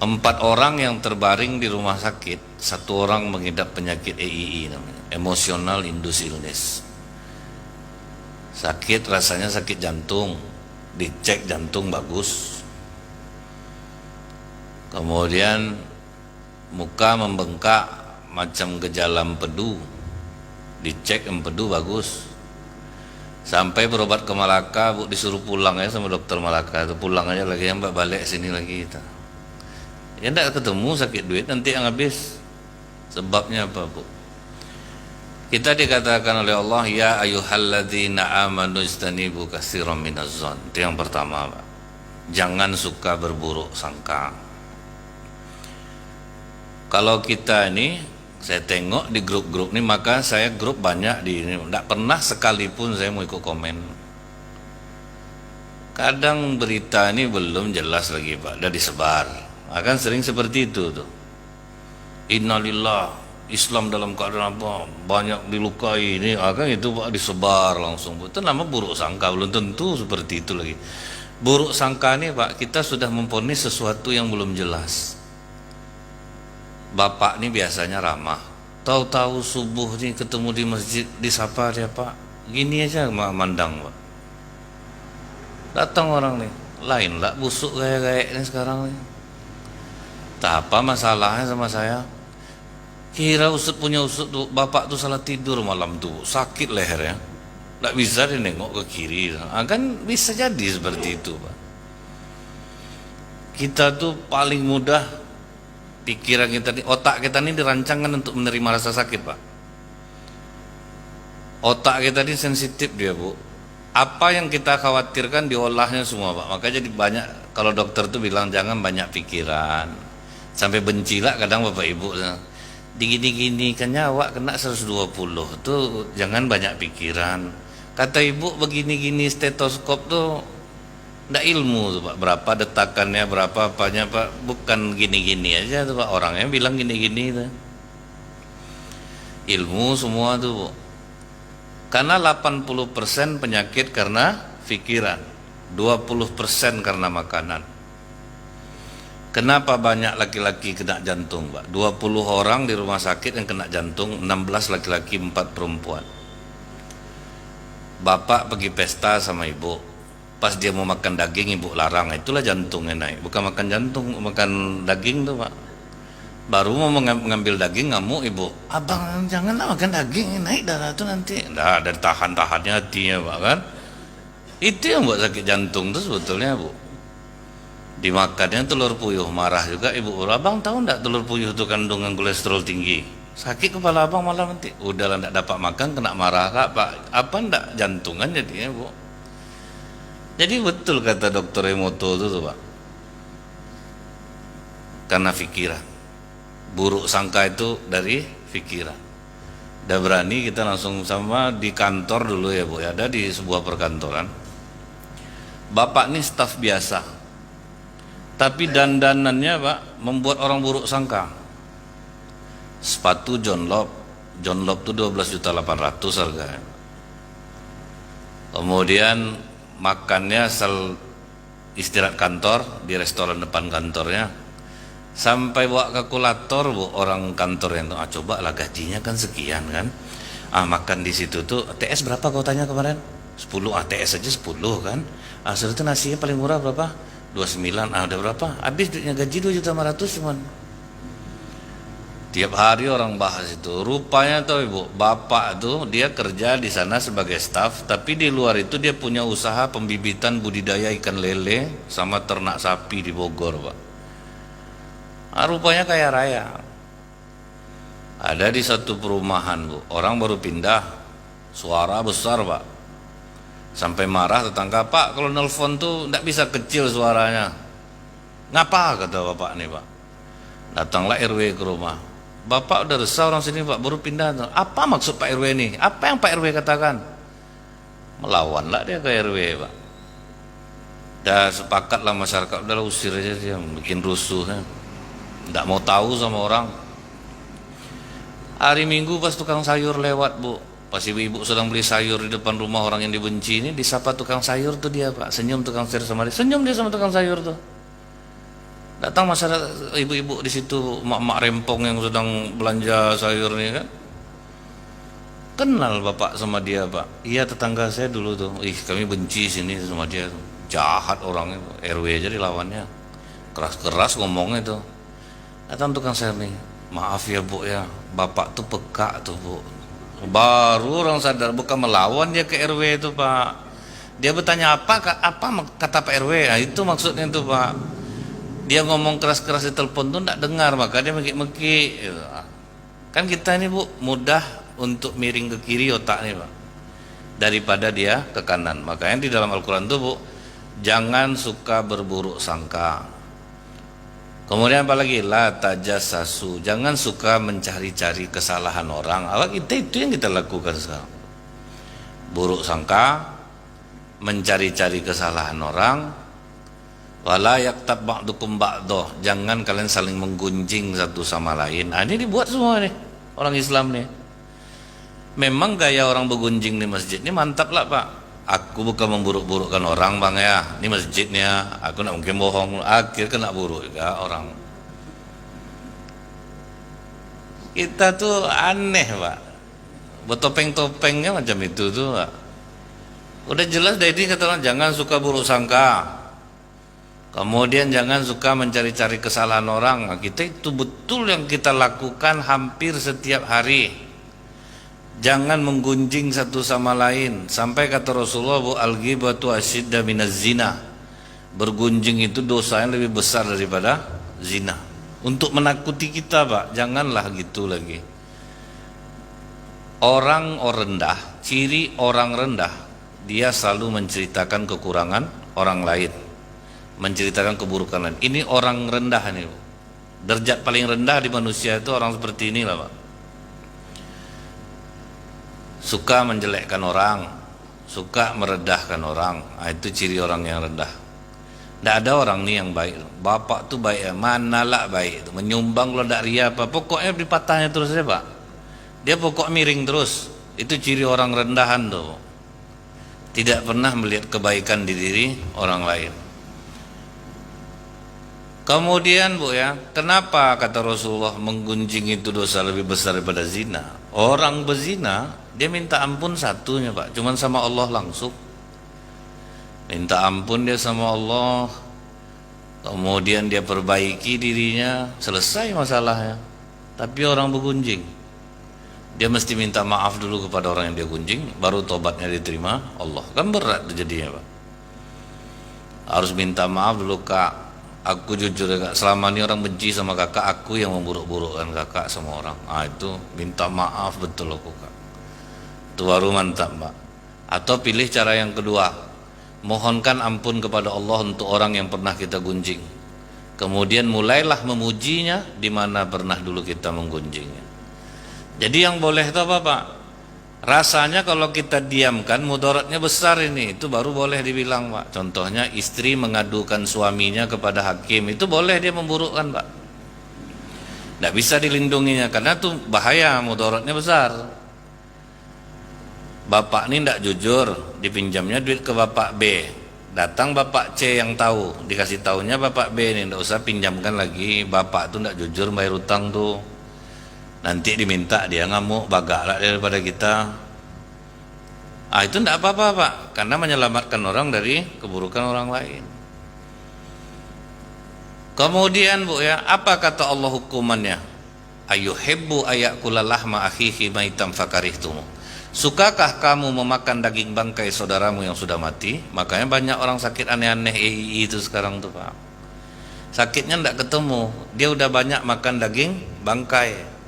4 orang yang terbaring di rumah sakit, 1 orang mengidap penyakit EII namanya, emotional induced illness. Sakit, rasanya sakit jantung, dicek jantung bagus. Kemudian muka membengkak macam gejala empedu, dicek empedu bagus. Sampai berobat ke Malaka, Bu, disuruh pulang ya sama dokter Malaka, itu pulang aja lagi, ya Mbak, balik sini lagi kita. Ya enggak ketemu, sakit duit nanti yang habis. Sebabnya apa, Bu? Kita dikatakan oleh Allah, ya ayyuhalladzina amanu istanibu katsiran minaz-dzan. Itu yang pertama, Pak. Jangan suka berburuk sangka. Kalau kita ini, saya tengok di grup-grup ini, maka saya grup banyak di ini, enggak pernah sekalipun saya mau ikut komen. Kadang berita ini belum jelas lagi, Pak, udah disebar. Akan sering seperti itu tuh. Innalillah, Islam dalam keadaan apa? Banyak dilukai ini, akan itu Pak disebar langsung. Itu nama buruk sangka, belum tentu seperti itu lagi. Buruk sangka ini, Pak, kita sudah memponis sesuatu yang belum jelas. Bapak ini biasanya ramah. Tahu-tahu subuh nih ketemu di masjid, disapa dia, Pak. Gini aja mandang, Pak. Datang orang nih, lain lah busuk kayak ini sekarang nih. Tak apa masalahnya sama saya. Kira usut punya usut tuh, bapak tuh salah tidur malam tuh, sakit lehernya, nggak bisa dia nengok ke kiri. Kan bisa jadi seperti itu, Pak. Kita tuh paling mudah, pikiran kita, otak kita ini dirancangkan untuk menerima rasa sakit, Pak. Otak kita ini sensitif dia, Bu. Apa yang kita khawatirkan diolahnya semua, Pak. Makanya jadi banyak, kalau dokter tuh bilang jangan banyak pikiran. Sampai benci lah kadang Bapak Ibu, digini-gini kan nyawa kena 120 tuh, jangan banyak pikiran. Kata Ibu begini-gini stetoskop tuh ndak ilmu tuh, Pak, berapa detakannya, berapa apanya, Pak, bukan gini-gini aja tuh, Pak, orangnya bilang gini-gini tuh. Ilmu semua tuh, Bu. Karena 80% penyakit karena pikiran, 20% karena makanan. Kenapa banyak laki-laki kena jantung, Pak? 20 orang di rumah sakit yang kena jantung, 16 laki-laki, 4 perempuan. Bapak pergi pesta sama ibu, pas dia mau makan daging ibu larang, itulah jantungnya naik. Bukan makan jantung, makan daging tuh, Pak. Baru mau mengambil daging, ngamuk ibu, abang janganlah makan daging, naik darah tuh nanti. Nah, ada tahan-tahannya hatinya, Pak, kan? Itu yang buat sakit jantung tuh sebetulnya, Bu. Dimakannya telur puyuh, marah juga ibu. Abang tahu enggak telur puyuh itu kandungan kolesterol tinggi, sakit kepala abang malah nanti. Udahlah enggak dapat makan kena marah, Kak, Pak. Apa enggak jantungan jadinya, Bu. Jadi betul kata dokter Emoto itu tuh, Pak. Karena pikiran. Buruk sangka itu dari pikiran. Udah berani kita langsung sama di kantor dulu ya, Bu. Ada di sebuah perkantoran. Bapak ini staf biasa. Tapi dandanannya, Pak, membuat orang buruk sangka. Sepatu John Lobb tuh 12.800.000 harganya. Kemudian makannya istirahat kantor di restoran depan kantornya. Sampai bawa kalkulator, Bu, orang kantor yang coba lah gajinya kan sekian kan. Makan di situ tuh ATS berapa kau tanya kemarin? 10 ATS aja 10 kan. Asal itu nasinya paling murah berapa? 29, udah berapa? Habis duitnya gaji 2.500.000 cuman. Tiap hari orang bahas itu. Rupanya tuh Ibu, bapak tuh dia kerja di sana sebagai staf, tapi di luar itu dia punya usaha pembibitan budidaya ikan lele sama ternak sapi di Bogor, Pak. Rupanya kaya raya. Ada di satu perumahan, Bu, orang baru pindah, suara besar, Pak. Sampai marah tetangga, Pak, kalau nelfon tuh enggak bisa kecil suaranya. Ngapa, kata bapak nih, Pak. Datanglah RW ke rumah. Bapak udah resah orang sini, Pak, baru pindah. Apa maksud Pak RW nih? Apa yang Pak RW katakan? Melawanlah dia ke RW, Pak. Udah sepakatlah masyarakat, udahlah usir aja dia, bikin rusuh kan. Enggak mau tahu sama orang. Hari Minggu pas tukang sayur lewat, Bu, pas ibu-ibu sedang beli sayur di depan rumah orang yang dibenci ini, disapa tukang sayur tuh dia, Pak. Senyum tukang sayur sama dia, senyum dia sama tukang sayur tuh. Datang masyarakat ibu-ibu di situ, mak-mak rempong yang sedang belanja sayur nih kan. Kenal bapak sama dia, Pak. Iya, tetangga saya dulu tuh. Ih, kami benci sini sama dia tuh. Jahat orangnya tuh. RW aja dilawannya. Keras-keras ngomongnya tuh. Datang tukang sayur nih. Maaf ya Bu ya, bapak tuh peka tuh Bu. Baru orang sadar, bukan melawan dia ke RW itu Pak. Dia bertanya apa kata Pak RW. Nah, itu maksudnya tuh Pak. Dia ngomong keras-keras di telepon tuh enggak dengar, maka dia meki-meki gitu. Kan kita ini Bu mudah untuk miring ke kiri otak nih Pak, daripada dia ke kanan. Makanya di dalam Al-Quran tuh Bu, jangan suka berburuk sangka. Kemudian apalagi la tajassasu, jangan suka mencari-cari kesalahan orang. Kita itu yang kita lakukan sekarang. Buruk sangka, mencari-cari kesalahan orang. Wala yaktab ba'dukum ba'doh, jangan kalian saling menggunjing satu sama lain. Nah, ini dibuat semua nih orang Islam nih. Memang gaya orang bergunjing di masjid ini mantap lah Pak. Aku bukan memburuk-burukkan orang Bang ya, ini masjidnya, aku nak mungkin bohong, akhir kena buruk juga orang. Kita tuh aneh Pak, bertopeng-topengnya macam itu tuh Pak. Udah jelas dari ini kata orang, jangan suka buruk sangka. Kemudian jangan suka mencari-cari kesalahan orang. Nah, kita itu betul yang kita lakukan hampir setiap hari. Jangan menggunjing satu sama lain. Sampai kata Rasulullah, bu al-ghibatu asyidda minaz zina. Bergunjing itu dosanya lebih besar daripada zina. Untuk menakuti kita Pak, janganlah gitu lagi. Orang rendah, ciri orang rendah, dia selalu menceritakan kekurangan orang lain, menceritakan keburukan lain. Ini orang rendah nih, derajat paling rendah di manusia itu orang seperti inilah Pak. Suka menjelekkan orang, suka meredahkan orang. Nah, itu ciri orang yang rendah. Tidak ada orang nih yang baik. Bapak tuh baik, manalah baik itu, menyumbang kalau tidak ria apa, pokoknya dipatahnya terus ya Pak. Dia pokok miring terus. Itu ciri orang rendahan tuh. Tidak pernah melihat kebaikan di diri orang lain. Kemudian Bu ya, kenapa kata Rasulullah menggunjing itu dosa lebih besar daripada zina? Orang berzina dia minta ampun satunya Pak, cuman sama Allah langsung. Minta ampun dia sama Allah, kemudian dia perbaiki dirinya, selesai masalahnya. Tapi orang bergunjing, dia mesti minta maaf dulu kepada orang yang dia gunjing, baru tobatnya diterima Allah. Kan berat jadinya Pak. Harus minta maaf dulu Kak. Aku jujur ya Kak, selama ini orang benci sama kakak, aku yang memburuk-burukkan kakak sama orang. Ah itu minta maaf betul aku Kak. Itu baru mantap Mbak. Atau pilih cara yang kedua, mohonkan ampun kepada Allah untuk orang yang pernah kita gunjing. Kemudian mulailah memujinya di mana pernah dulu kita menggunjingnya. Jadi yang boleh itu apa Pak? Rasanya kalau kita diamkan mudaratnya besar ini, itu baru boleh dibilang Pak. Contohnya istri mengadukan suaminya kepada hakim, itu boleh dia memburukkan Pak. Tidak bisa dilindunginya karena itu bahaya, mudaratnya besar. Bapak ini tidak jujur, dipinjamnya duit ke Bapak B. Datang Bapak C yang tahu, dikasih tahunya Bapak B ini, tidak usah pinjamkan lagi. Bapak itu tidak jujur bayar utang tuh. Nanti diminta dia ngamuk, bagaklah daripada kita. Ah itu tidak apa-apa Pak, karena menyelamatkan orang dari keburukan orang lain. Kemudian Bu ya, apa kata Allah hukumannya? Ayuhibbu ayakula lahma akhihi maitam fakarihtumu. Sukakah kamu memakan daging bangkai saudaramu yang sudah mati? Makanya banyak orang sakit aneh-aneh EII itu sekarang tuh Pak. Sakitnya tidak ketemu, dia udah banyak makan daging bangkai.